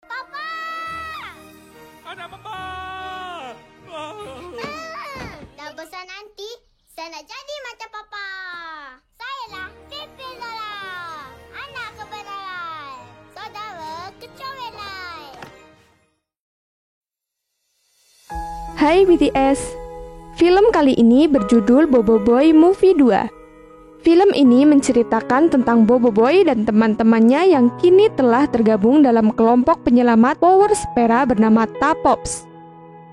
Papa! Ada papa. Dah besar nanti, saya nak jadi macam papa. Sayalah Pipi Lola, anak kebenaran, saudara kecowelan. Hai BTS, film kali ini berjudul Boboiboy Movie 2. Film ini menceritakan tentang Boboiboy dan teman-temannya yang kini telah tergabung dalam kelompok penyelamat Power Spera bernama Tapops.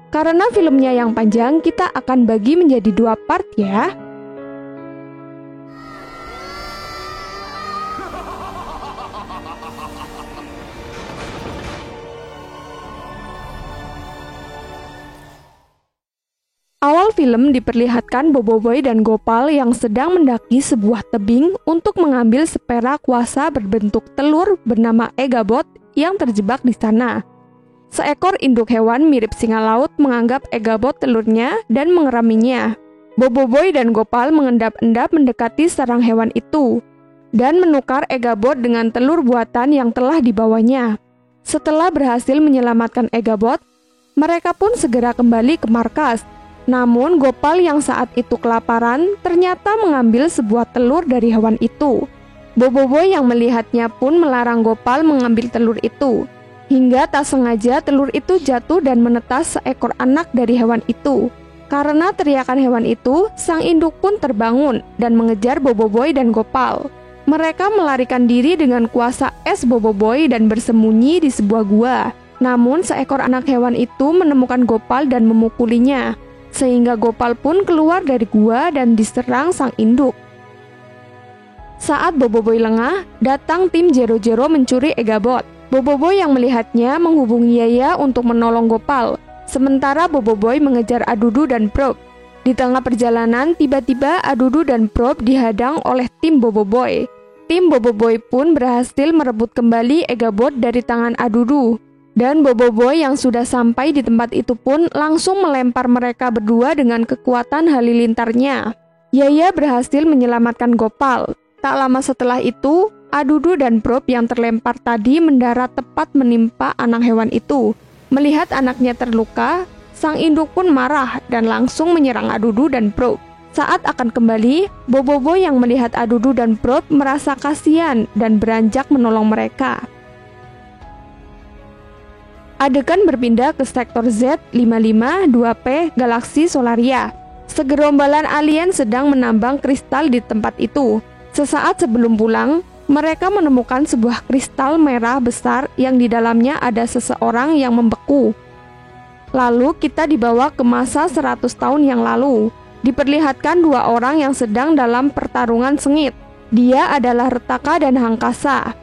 Karena filmnya yang panjang, kita akan bagi menjadi 2 part ya. Awal film diperlihatkan Boboiboy dan Gopal yang sedang mendaki sebuah tebing untuk mengambil spera kuasa berbentuk telur bernama Egabot yang terjebak di sana. Seekor induk hewan mirip singa laut menganggap Egabot telurnya dan mengeraminya. Boboiboy dan Gopal mengendap-endap mendekati sarang hewan itu dan menukar Egabot dengan telur buatan yang telah dibawanya. Setelah berhasil menyelamatkan Egabot, mereka pun segera kembali ke markas. Namun Gopal yang saat itu kelaparan ternyata mengambil sebuah telur dari hewan itu. Boboiboy yang melihatnya pun melarang Gopal mengambil telur itu. Hingga tak sengaja telur itu jatuh dan menetas seekor anak dari hewan itu. Karena teriakan hewan itu, sang induk pun terbangun dan mengejar Boboiboy dan Gopal. Mereka melarikan diri dengan kuasa es Boboiboy dan bersembunyi di sebuah gua. Namun seekor anak hewan itu menemukan Gopal dan memukulinya. Sehingga Gopal pun keluar dari gua dan diserang sang induk. Saat Boboiboy lengah, datang tim Jero-Jero mencuri Egabot. Boboiboy yang melihatnya menghubungi Yaya untuk menolong Gopal, sementara Boboiboy mengejar Adudu dan Prob. Di tengah perjalanan, tiba-tiba Adudu dan Prob dihadang oleh tim Boboiboy. Tim Boboiboy pun berhasil merebut kembali Egabot dari tangan Adudu. Dan Boboiboy yang sudah sampai di tempat itu pun langsung melempar mereka berdua dengan kekuatan halilintarnya. Yaya berhasil menyelamatkan Gopal. Tak lama setelah itu, Adudu dan Prob yang terlempar tadi mendarat tepat menimpa anak hewan itu. Melihat anaknya terluka, sang induk pun marah dan langsung menyerang Adudu dan Prob. Saat akan kembali, Boboiboy yang melihat Adudu dan Prob merasa kasihan dan beranjak menolong mereka. Adegan berpindah ke sektor Z55-2P Galaksi Solaria. Segerombolan alien sedang menambang kristal di tempat itu. Sesaat sebelum pulang, mereka menemukan sebuah kristal merah besar yang di dalamnya ada seseorang yang membeku. Lalu kita dibawa ke masa 100 tahun yang lalu. Diperlihatkan 2 orang yang sedang dalam pertarungan sengit. Dia adalah Retaka dan Hangkasa.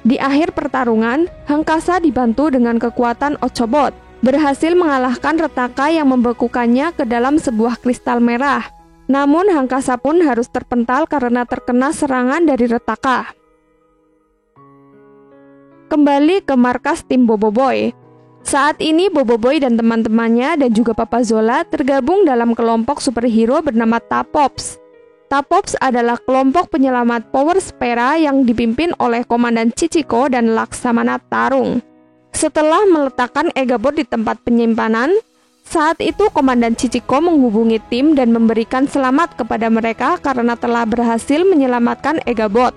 Di akhir pertarungan, Hangkasa dibantu dengan kekuatan Ochobot, berhasil mengalahkan Retaka yang membekukannya ke dalam sebuah kristal merah. Namun Hangkasa pun harus terpental karena terkena serangan dari Retaka. Kembali ke markas tim Boboiboy. Saat ini Boboiboy dan teman-temannya dan juga Papa Zola tergabung dalam kelompok superhero bernama Tapops. Tapops adalah kelompok penyelamat Power Spera yang dipimpin oleh Komandan Chichiko dan Laksamana Tarung. Setelah meletakkan Egabot di tempat penyimpanan, saat itu Komandan Chichiko menghubungi tim dan memberikan selamat kepada mereka karena telah berhasil menyelamatkan Egabot.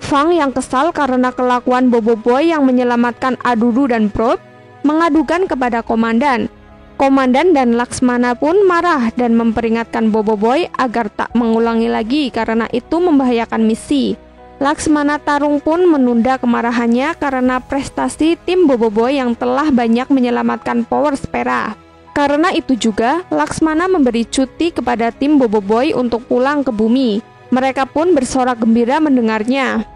Fang yang kesal karena kelakuan Boboiboy yang menyelamatkan Adudu dan Prob mengadukan kepada Komandan. Komandan dan Laksmana pun marah dan memperingatkan Boboiboy agar tak mengulangi lagi karena itu membahayakan misi. Laksmana Tarung pun menunda kemarahannya karena prestasi tim Boboiboy yang telah banyak menyelamatkan Power Spera. Karena itu juga, Laksmana memberi cuti kepada tim Boboiboy untuk pulang ke bumi. Mereka pun bersorak gembira mendengarnya.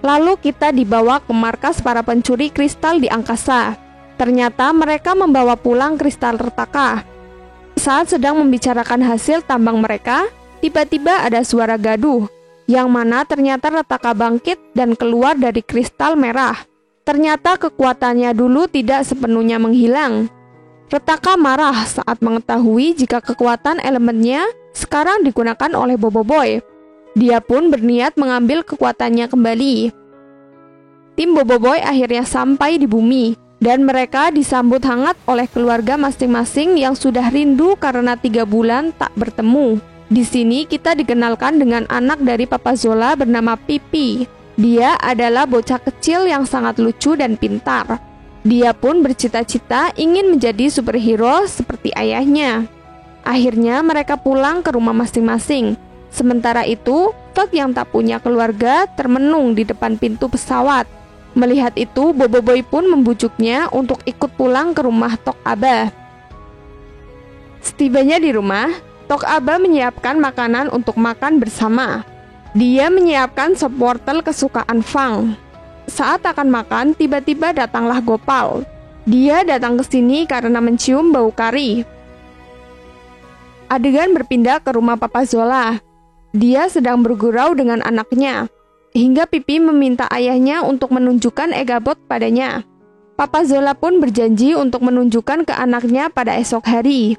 Lalu kita dibawa ke markas para pencuri kristal di angkasa. Ternyata mereka membawa pulang kristal Retaka. Saat sedang membicarakan hasil tambang mereka, tiba-tiba ada suara gaduh, yang mana ternyata Retaka bangkit dan keluar dari kristal merah. Ternyata kekuatannya dulu tidak sepenuhnya menghilang. Retaka marah saat mengetahui jika kekuatan elemennya sekarang digunakan oleh Boboiboy. Dia pun berniat mengambil kekuatannya kembali. tim Boboiboy akhirnya sampai di bumi, dan mereka disambut hangat oleh keluarga masing-masing yang sudah rindu karena 3 bulan tak bertemu. Di sini kita dikenalkan dengan anak dari Papa Zola bernama Pipi. Dia adalah bocah kecil yang sangat lucu dan pintar. Dia pun bercita-cita ingin menjadi superhero seperti ayahnya. Akhirnya mereka pulang ke rumah masing-masing. Sementara itu, Fug yang tak punya keluarga termenung di depan pintu pesawat. Melihat itu, Boboiboy pun membujuknya untuk ikut pulang ke rumah Tok Aba. Setibanya di rumah, Tok Aba menyiapkan makanan untuk makan bersama. Dia menyiapkan sop wortel kesukaan Fang. Saat akan makan, tiba-tiba datanglah Gopal. Dia datang ke sini karena mencium bau kari. Adegan berpindah ke rumah Papa Zola. Dia sedang bergurau dengan anaknya, hingga Pipi meminta ayahnya untuk menunjukkan Egabot padanya. Papa Zola pun berjanji untuk menunjukkan ke anaknya pada esok hari.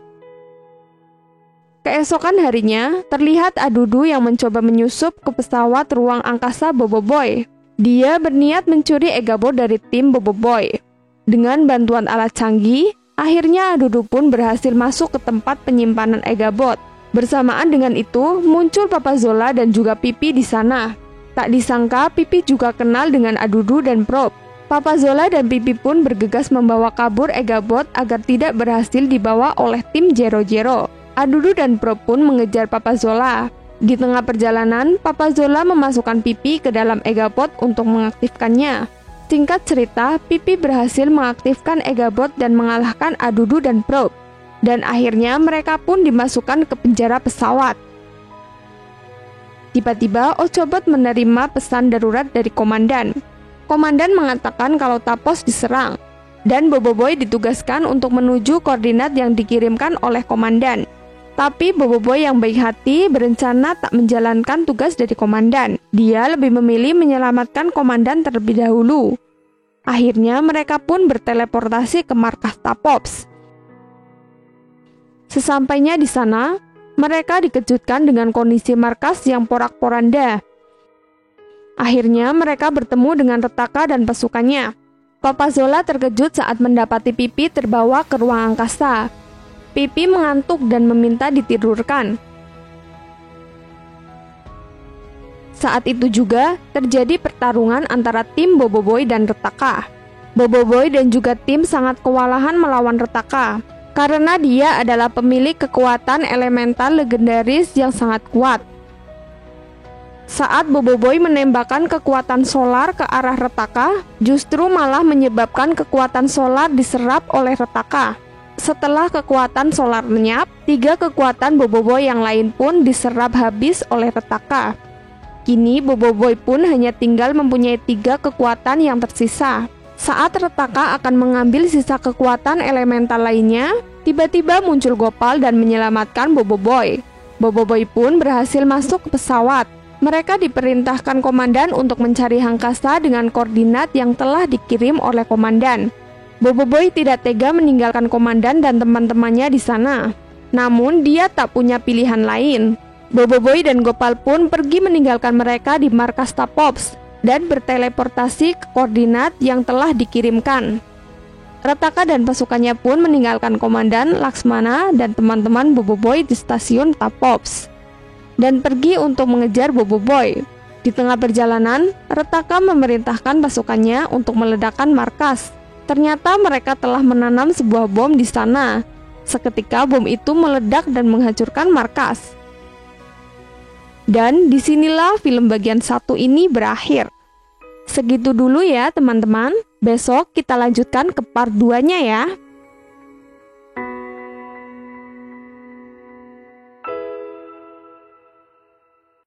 Keesokan harinya, terlihat Adudu yang mencoba menyusup ke pesawat ruang angkasa Boboiboy. Dia berniat mencuri Egabot dari tim Boboiboy. Dengan bantuan alat canggih, akhirnya Adudu pun berhasil masuk ke tempat penyimpanan Egabot. Bersamaan dengan itu, muncul Papa Zola dan juga Pipi di sana. Tak disangka, Pipi juga kenal dengan Adudu dan Prop. Papa Zola dan Pipi pun bergegas membawa kabur Egabot agar tidak berhasil dibawa oleh tim Jero-Jero. Adudu dan Prop pun mengejar Papa Zola. Di tengah perjalanan, Papa Zola memasukkan Pipi ke dalam Egabot untuk mengaktifkannya. Singkat cerita, Pipi berhasil mengaktifkan Egabot dan mengalahkan Adudu dan Prop. Dan akhirnya mereka pun dimasukkan ke penjara pesawat. Tiba-tiba Ochobot menerima pesan darurat dari komandan. Komandan mengatakan kalau Tapos diserang, dan Boboiboy ditugaskan untuk menuju koordinat yang dikirimkan oleh komandan. Tapi Boboiboy yang baik hati berencana tak menjalankan tugas dari komandan. Dia lebih memilih menyelamatkan komandan terlebih dahulu. Akhirnya mereka pun berteleportasi ke markas Tapops. Sesampainya di sana, mereka dikejutkan dengan kondisi markas yang porak-poranda. Akhirnya mereka bertemu dengan Retaka dan pasukannya. Papa Zola terkejut saat mendapati Pipi terbawa ke ruang angkasa. Pipi mengantuk dan meminta ditidurkan. Saat itu juga terjadi pertarungan antara tim Boboiboy dan Retaka. Boboiboy dan juga tim sangat kewalahan melawan Retaka, karena dia adalah pemilik kekuatan elemental legendaris yang sangat kuat. Saat Boboiboy menembakkan kekuatan solar ke arah Retaka, justru malah menyebabkan kekuatan solar diserap oleh Retaka. Setelah kekuatan solar lenyap, 3 kekuatan Boboiboy yang lain pun diserap habis oleh Retaka. Kini Boboiboy pun hanya tinggal mempunyai 3 kekuatan yang tersisa. Saat Retaka akan mengambil sisa kekuatan elemental lainnya, tiba-tiba muncul Gopal dan menyelamatkan Boboiboy. Boboiboy pun berhasil masuk ke pesawat. Mereka diperintahkan komandan untuk mencari Hangkasa dengan koordinat yang telah dikirim oleh komandan. Boboiboy tidak tega meninggalkan komandan dan teman-temannya di sana. Namun dia tak punya pilihan lain. Boboiboy dan Gopal pun pergi meninggalkan mereka di markas Tapops dan berteleportasi ke koordinat yang telah dikirimkan. Retaka dan pasukannya pun meninggalkan komandan Laksmana dan teman-teman Boboiboy di stasiun Tapops dan pergi untuk mengejar Boboiboy. Di tengah perjalanan, Retaka memerintahkan pasukannya untuk meledakkan markas. Ternyata mereka telah menanam sebuah bom di sana. Seketika bom itu meledak dan menghancurkan markas. Dan disinilah film bagian 1 ini berakhir. Segitu dulu ya teman-teman. Besok kita lanjutkan ke part 2-nya ya.